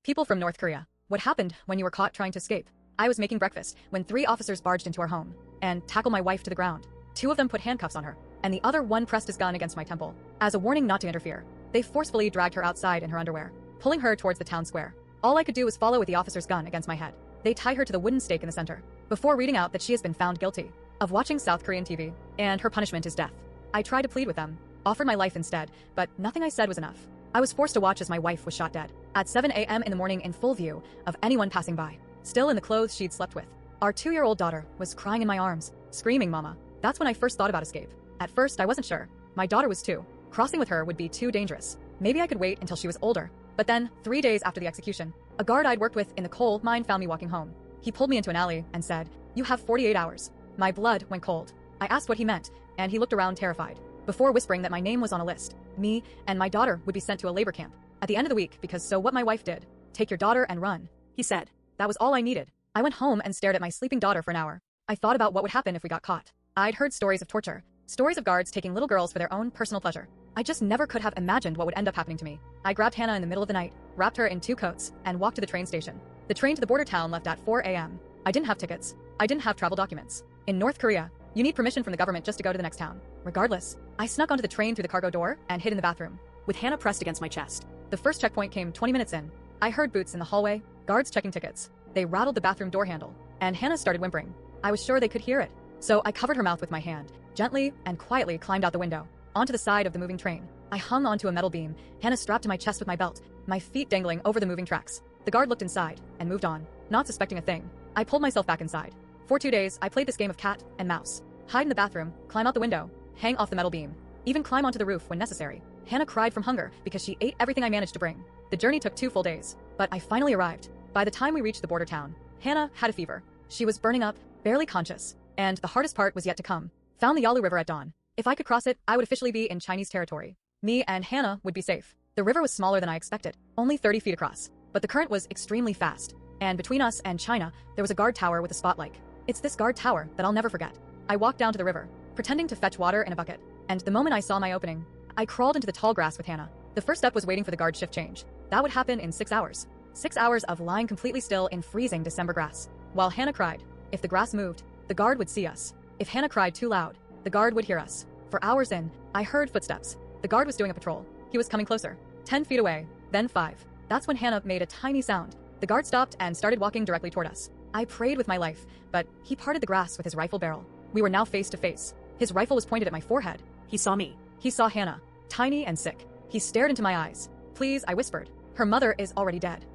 People from North Korea. What happened when you were caught trying to escape? I was making breakfast when 3 officers barged into our home and tackled my wife to the ground. 2 of them put handcuffs on her, and the other one pressed his gun against my temple. As a warning not to interfere, they forcefully dragged her outside in her underwear, pulling her towards the town square. All I could do was follow with the officer's gun against my head. They tie her to the wooden stake in the center, before reading out that she has been found guilty of watching South Korean TV, and her punishment is death. I tried to plead with them, offered my life instead, but nothing I said was enough. I was forced to watch as my wife was shot dead at 7 a.m. in the morning in full view of anyone passing by, still in the clothes she'd slept with. Our 2-year-old daughter was crying in my arms, screaming, "Mama." That's when I first thought about escape. At first, I wasn't sure. My daughter was 2. Crossing with her would be too dangerous. Maybe I could wait until she was older. But then, 3 days after the execution, a guard I'd worked with in the coal mine found me walking home. He pulled me into an alley and said, "You have 48 hours. My blood went cold. I asked what he meant, and he looked around terrified, before whispering that my name was on a list. Me and my daughter would be sent to a labor camp at the end of the week because so what my wife did. "Take your daughter and run," he said. That was all I needed. I went home and stared at my sleeping daughter for an hour. I thought about what would happen if we got caught. I'd heard stories of torture, stories of guards taking little girls for their own personal pleasure. I just never could have imagined what would end up happening to me. I grabbed Hannah in the middle of the night, wrapped her in 2 coats, and walked to the train station. The train to the border town left at 4 a.m. I didn't have tickets. I didn't have travel documents. In North Korea, you need permission from the government just to go to the next town. Regardless, I snuck onto the train through the cargo door and hid in the bathroom, with Hannah pressed against my chest. The first checkpoint came 20 minutes in. I heard boots in the hallway, guards checking tickets. They rattled the bathroom door handle, and Hannah started whimpering. I was sure they could hear it, so I covered her mouth with my hand, gently and quietly climbed out the window, onto the side of the moving train. I hung onto a metal beam, Hannah strapped to my chest with my belt, my feet dangling over the moving tracks. The guard looked inside and moved on, not suspecting a thing. I pulled myself back inside. For 2 days, I played this game of cat and mouse. Hide in the bathroom, climb out the window, hang off the metal beam, even climb onto the roof when necessary. Hannah cried from hunger because she ate everything I managed to bring. The journey took 2 full days, but I finally arrived. By the time we reached the border town, Hannah had a fever. She was burning up, barely conscious, and the hardest part was yet to come. Found the Yalu River at dawn. If I could cross it, I would officially be in Chinese territory. Me and Hannah would be safe. The river was smaller than I expected, only 30 feet across, but the current was extremely fast, and between us and China, there was a guard tower with a spotlight. It's this guard tower that I'll never forget. I walked down to the river, pretending to fetch water in a bucket, and the moment I saw my opening, I crawled into the tall grass with Hannah. The first step was waiting for the guard shift change. That would happen in 6 hours. 6 hours of lying completely still in freezing December grass. While Hannah cried, if the grass moved, the guard would see us. If Hannah cried too loud, the guard would hear us. For hours in, I heard footsteps. The guard was doing a patrol. He was coming closer. 10 feet away, then 5. That's when Hannah made a tiny sound. The guard stopped and started walking directly toward us. I prayed with my life, but he parted the grass with his rifle barrel. We were now face to face. His rifle was pointed at my forehead. He saw me. He saw Hannah, tiny and sick. He stared into my eyes. "Please," I whispered. "Her mother is already dead."